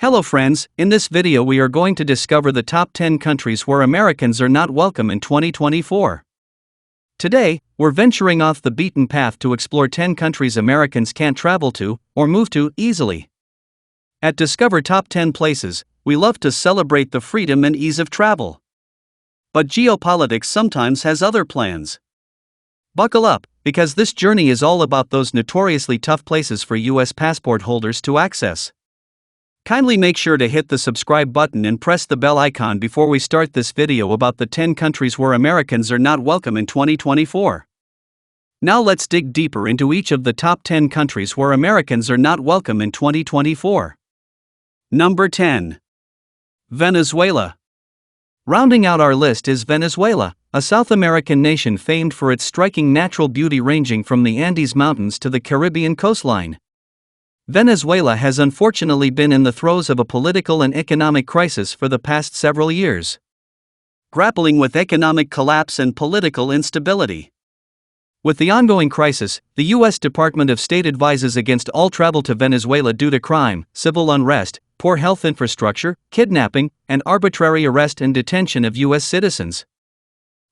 Hello friends, in this video we are going to discover the top 10 countries where Americans are not welcome in 2024. Today, we're venturing off the beaten path to explore 10 countries Americans can't travel to or move to easily. At Discover Top 10 Places, we love to celebrate the freedom and ease of travel. But geopolitics sometimes has other plans. Buckle up, because this journey is all about those notoriously tough places for US passport holders to access. Kindly make sure to hit the subscribe button and press the bell icon before we start this video about the 10 countries where Americans are not welcome in 2024. Now let's dig deeper into each of the top 10 countries where Americans are not welcome in 2024. Number 10. Venezuela. Rounding out our list is Venezuela, a South American nation famed for its striking natural beauty ranging from the Andes Mountains to the Caribbean coastline. Venezuela has unfortunately been in the throes of a political and economic crisis for the past several years, grappling with economic collapse and political instability. With the ongoing crisis, the U.S. Department of State advises against all travel to Venezuela due to crime, civil unrest, poor health infrastructure, kidnapping, and arbitrary arrest and detention of U.S. citizens.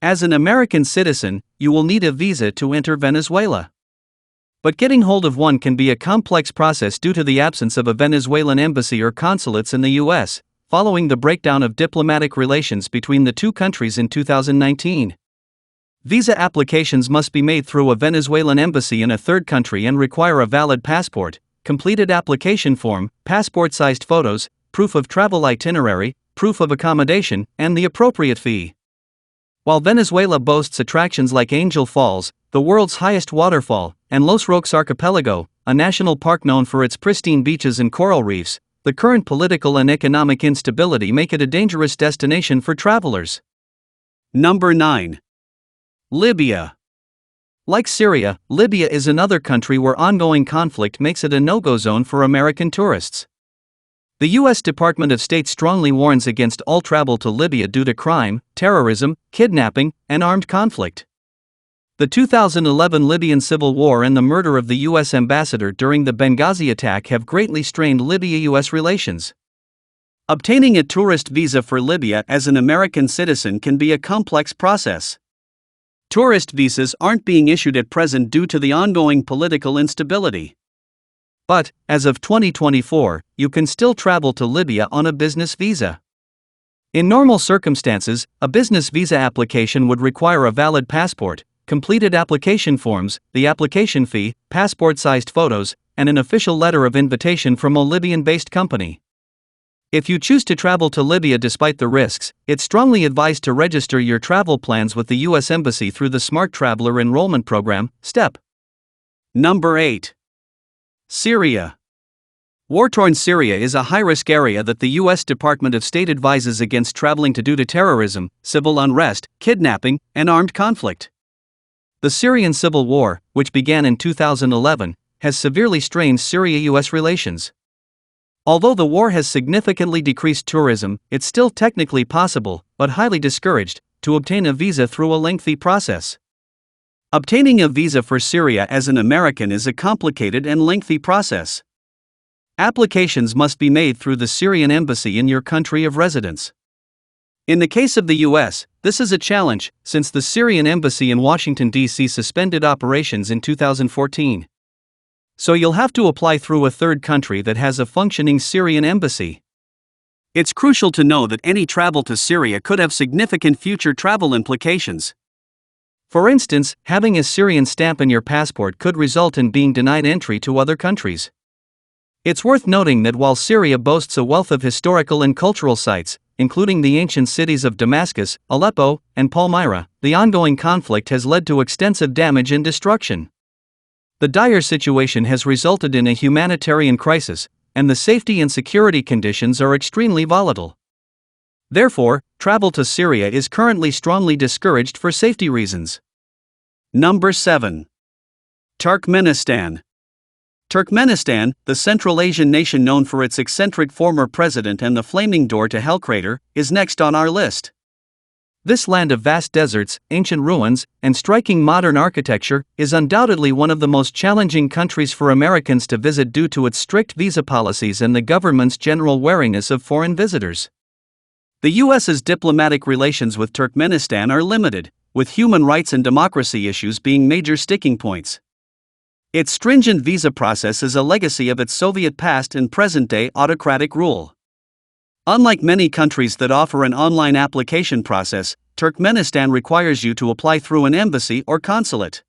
As an American citizen, you will need a visa to enter Venezuela. But getting hold of one can be a complex process due to the absence of a Venezuelan embassy or consulates in the U.S., following the breakdown of diplomatic relations between the two countries in 2019. Visa applications must be made through a Venezuelan embassy in a third country and require a valid passport, completed application form, passport-sized photos, proof of travel itinerary, proof of accommodation, and the appropriate fee. While Venezuela boasts attractions like Angel Falls, the world's highest waterfall, and Los Roques Archipelago, a national park known for its pristine beaches and coral reefs, the current political and economic instability make it a dangerous destination for travelers. Number 9. Libya. Like Syria, Libya is another country where ongoing conflict makes it a no-go zone for American tourists. The U.S. Department of State strongly warns against all travel to Libya due to crime, terrorism, kidnapping, and armed conflict. The 2011 Libyan civil war and the murder of the U.S. ambassador during the Benghazi attack have greatly strained Libya-U.S. relations. Obtaining a tourist visa for Libya as an American citizen can be a complex process. Tourist visas aren't being issued at present due to the ongoing political instability. But, as of 2024, you can still travel to Libya on a business visa. In normal circumstances, a business visa application would require a valid passport, completed application forms, the application fee, passport-sized photos, and an official letter of invitation from a Libyan-based company. If you choose to travel to Libya despite the risks, it's strongly advised to register your travel plans with the U.S. Embassy through the Smart Traveler Enrollment Program, STEP. Number 8. Syria. War-torn Syria is a high-risk area that the U.S. Department of State advises against traveling to due to terrorism, civil unrest, kidnapping, and armed conflict. The Syrian civil war, which began in 2011, has severely strained Syria-U.S. relations. Although the war has significantly decreased tourism, it's still technically possible, but highly discouraged, to obtain a visa through a lengthy process. Obtaining a visa for Syria as an American is a complicated and lengthy process. Applications must be made through the Syrian embassy in your country of residence. In the case of the U.S., this is a challenge, since the Syrian embassy in Washington, D.C. suspended operations in 2014. So you'll have to apply through a third country that has a functioning Syrian embassy. It's crucial to know that any travel to Syria could have significant future travel implications. For instance, having a Syrian stamp in your passport could result in being denied entry to other countries. It's worth noting that while Syria boasts a wealth of historical and cultural sites, including the ancient cities of Damascus, Aleppo, and Palmyra, the ongoing conflict has led to extensive damage and destruction. The dire situation has resulted in a humanitarian crisis, and the safety and security conditions are extremely volatile. Therefore, travel to Syria is currently strongly discouraged for safety reasons. Number 7. Turkmenistan. Turkmenistan, the Central Asian nation known for its eccentric former president and the flaming door to hell crater, is next on our list. This land of vast deserts, ancient ruins, and striking modern architecture is undoubtedly one of the most challenging countries for Americans to visit due to its strict visa policies and the government's general wariness of foreign visitors. The U.S.'s diplomatic relations with Turkmenistan are limited, with human rights and democracy issues being major sticking points. Its stringent visa process is a legacy of its Soviet past and present-day autocratic rule. Unlike many countries that offer an online application process, Turkmenistan requires you to apply through an embassy or consulate.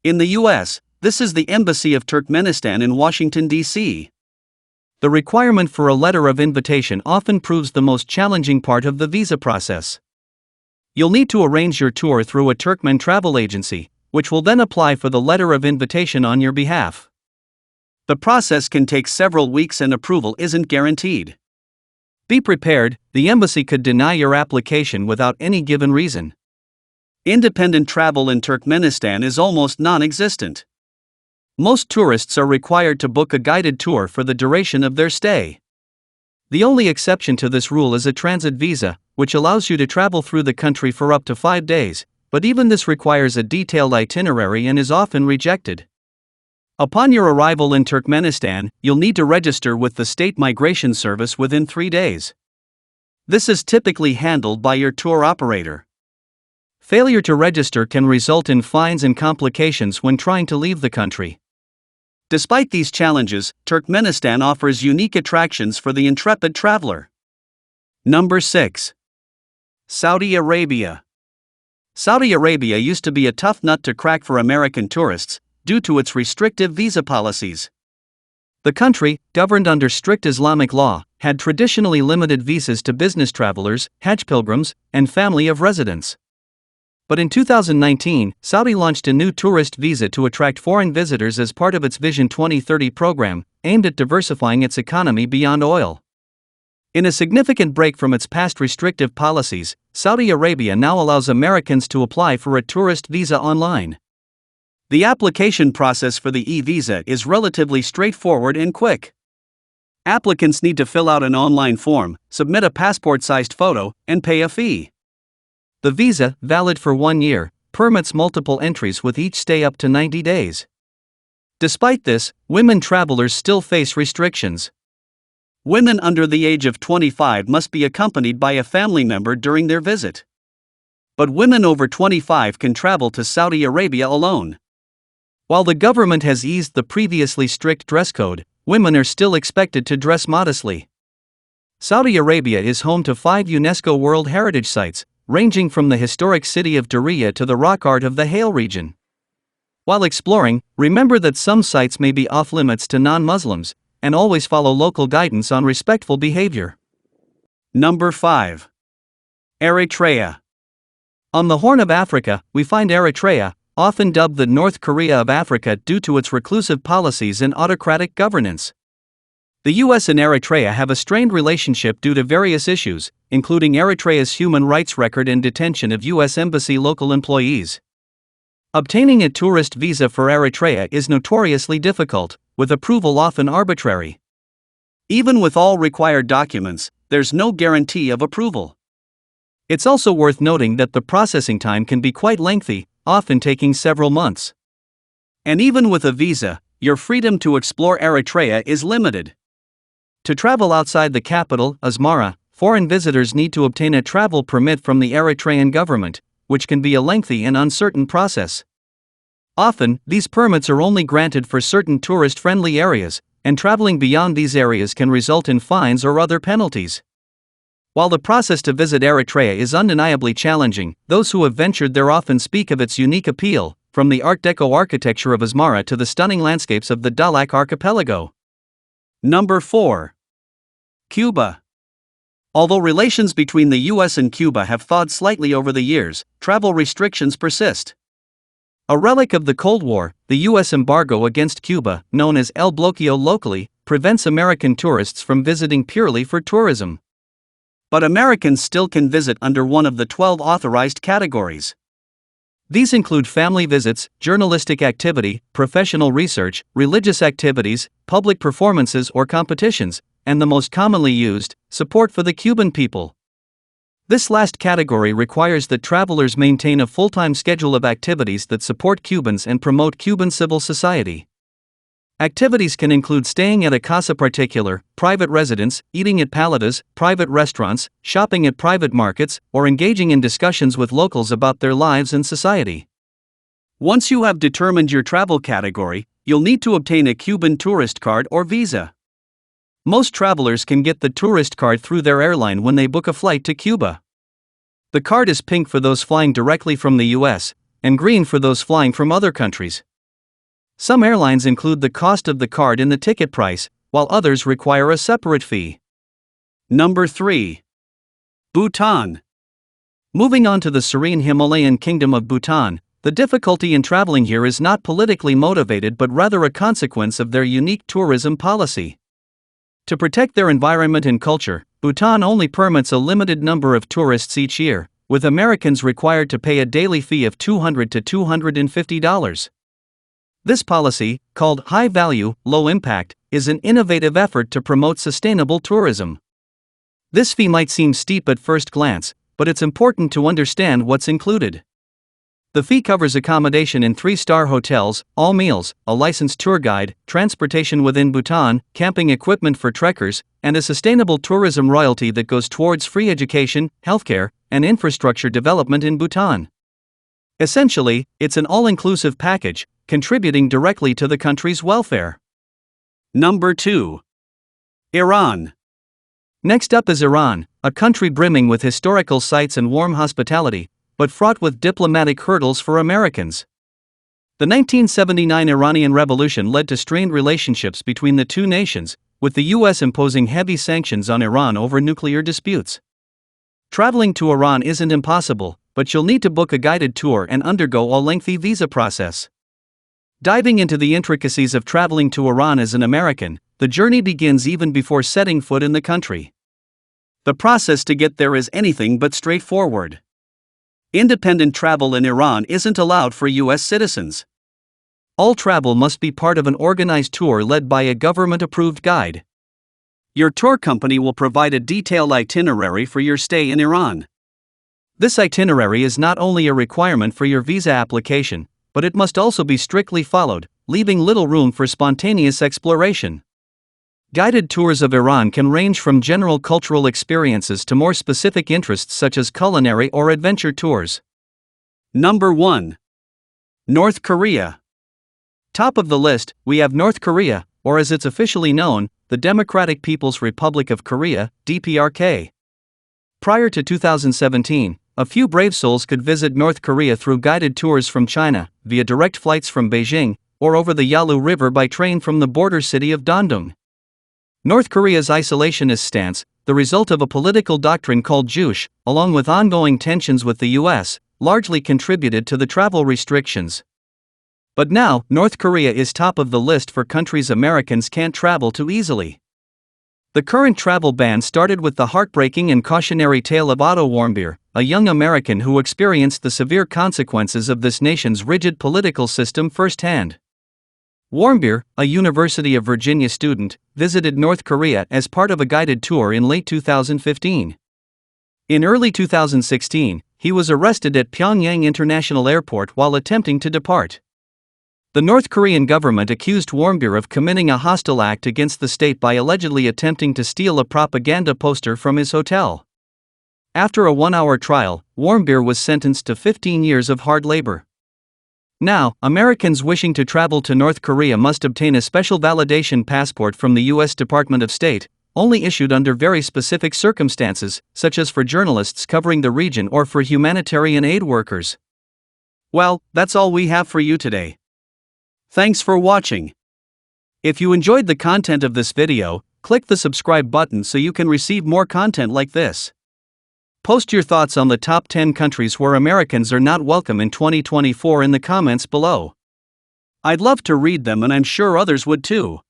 In the U.S., this is the Embassy of Turkmenistan in Washington, D.C. The requirement for a letter of invitation often proves the most challenging part of the visa process. You'll need to arrange your tour through a Turkmen travel agency, which will then apply for the letter of invitation on your behalf. The process can take several weeks and approval isn't guaranteed. Be prepared, the embassy could deny your application without any given reason. Independent travel in Turkmenistan is almost non-existent. Most tourists are required to book a guided tour for the duration of their stay. The only exception to this rule is a transit visa, which allows you to travel through the country for up to 5 days, but even this requires a detailed itinerary and is often rejected. Upon your arrival in Turkmenistan, you'll need to register with the State Migration Service within 3 days. This is typically handled by your tour operator. Failure to register can result in fines and complications when trying to leave the country. Despite these challenges, Turkmenistan offers unique attractions for the intrepid traveler. Number 6. Saudi Arabia. Saudi Arabia used to be a tough nut to crack for American tourists, due to its restrictive visa policies. The country, governed under strict Islamic law, had traditionally limited visas to business travelers, Hajj pilgrims, and family of residents. But in 2019, Saudi launched a new tourist visa to attract foreign visitors as part of its Vision 2030 program, aimed at diversifying its economy beyond oil. In a significant break from its past restrictive policies, Saudi Arabia now allows Americans to apply for a tourist visa online. The application process for the e-visa is relatively straightforward and quick. Applicants need to fill out an online form, submit a passport-sized photo, and pay a fee. The visa, valid for 1 year, permits multiple entries with each stay up to 90 days. Despite this, women travelers still face restrictions. Women under the age of 25 must be accompanied by a family member during their visit. But women over 25 can travel to Saudi Arabia alone. While the government has eased the previously strict dress code, women are still expected to dress modestly. Saudi Arabia is home to 5 UNESCO World Heritage Sites, ranging from the historic city of Diriyah to the rock art of the Hale region. While exploring, remember that some sites may be off-limits to non-Muslims, and always follow local guidance on respectful behavior. Number 5. Eritrea. On the Horn of Africa, we find Eritrea, often dubbed the North Korea of Africa due to its reclusive policies and autocratic governance. The U.S. and Eritrea have a strained relationship due to various issues, including Eritrea's human rights record and detention of U.S. Embassy local employees. Obtaining a tourist visa for Eritrea is notoriously difficult, with approval often arbitrary. Even with all required documents, there's no guarantee of approval. It's also worth noting that the processing time can be quite lengthy, often taking several months. And even with a visa, your freedom to explore Eritrea is limited. To travel outside the capital, Asmara, foreign visitors need to obtain a travel permit from the Eritrean government, which can be a lengthy and uncertain process. Often, these permits are only granted for certain tourist-friendly areas, and traveling beyond these areas can result in fines or other penalties. While the process to visit Eritrea is undeniably challenging, those who have ventured there often speak of its unique appeal, from the Art Deco architecture of Asmara to the stunning landscapes of the Dahlak archipelago. Number 4. Cuba. Although relations between the US and Cuba have thawed slightly over the years, travel restrictions persist. A relic of the Cold War, the US embargo against Cuba, known as El Bloqueo locally, prevents American tourists from visiting purely for tourism. But Americans still can visit under one of the 12 authorized categories. These include family visits, journalistic activity, professional research, religious activities, public performances or competitions, and the most commonly used, support for the Cuban people. This last category requires that travelers maintain a full-time schedule of activities that support Cubans and promote Cuban civil society. Activities can include staying at a casa particular, private residence, eating at paladas, private restaurants, shopping at private markets, or engaging in discussions with locals about their lives and society. Once you have determined your travel category, you'll need to obtain a Cuban tourist card or visa. Most travelers can get the tourist card through their airline when they book a flight to Cuba. The card is pink for those flying directly from the US, and green for those flying from other countries. Some airlines include the cost of the card in the ticket price, while others require a separate fee. Number 3. Bhutan. Moving on to the serene Himalayan kingdom of Bhutan, the difficulty in traveling here is not politically motivated but rather a consequence of their unique tourism policy. To protect their environment and culture, Bhutan only permits a limited number of tourists each year, with Americans required to pay a daily fee of $200 to $250. This policy, called High Value, Low Impact, is an innovative effort to promote sustainable tourism. This fee might seem steep at first glance, but it's important to understand what's included. The fee covers accommodation in 3-star hotels, all meals, a licensed tour guide, transportation within Bhutan, camping equipment for trekkers, and a sustainable tourism royalty that goes towards free education, healthcare, and infrastructure development in Bhutan. Essentially, it's an all-inclusive package, contributing directly to the country's welfare. Number 2. Iran. Next up is Iran, a country brimming with historical sites and warm hospitality, but fraught with diplomatic hurdles for Americans. The 1979 Iranian Revolution led to strained relationships between the two nations, with the U.S. imposing heavy sanctions on Iran over nuclear disputes. Traveling to Iran isn't impossible, but you'll need to book a guided tour and undergo a lengthy visa process. Diving into the intricacies of traveling to Iran as an American, the journey begins even before setting foot in the country. The process to get there is anything but straightforward. Independent travel in Iran isn't allowed for U.S. citizens. All travel must be part of an organized tour led by a government-approved guide. Your tour company will provide a detailed itinerary for your stay in Iran. This itinerary is not only a requirement for your visa application, but it must also be strictly followed, leaving little room for spontaneous exploration. Guided tours of Iran can range from general cultural experiences to more specific interests such as culinary or adventure tours. Number 1. North Korea. Top of the list, we have North Korea, or as it's officially known, the Democratic People's Republic of Korea, DPRK. Prior to 2017, a few brave souls could visit North Korea through guided tours from China, via direct flights from Beijing, or over the Yalu River by train from the border city of Dandong. North Korea's isolationist stance, the result of a political doctrine called Juche, along with ongoing tensions with the US, largely contributed to the travel restrictions. But now, North Korea is top of the list for countries Americans can't travel to easily. The current travel ban started with the heartbreaking and cautionary tale of Otto Warmbier, a young American who experienced the severe consequences of this nation's rigid political system firsthand. Warmbier, a University of Virginia student, visited North Korea as part of a guided tour in late 2015. In early 2016, he was arrested at Pyongyang International Airport while attempting to depart. The North Korean government accused Warmbier of committing a hostile act against the state by allegedly attempting to steal a propaganda poster from his hotel. After a 1-hour trial, Warmbier was sentenced to 15 years of hard labor. Now, Americans wishing to travel to North Korea must obtain a special validation passport from the U.S. Department of State, only issued under very specific circumstances, such as for journalists covering the region or for humanitarian aid workers. Well, that's all we have for you today. Thanks for watching. If you enjoyed the content of this video, click the subscribe button so you can receive more content like this. Post your thoughts on the top 10 countries where Americans are not welcome in 2024 in the comments below. I'd love to read them and I'm sure others would too.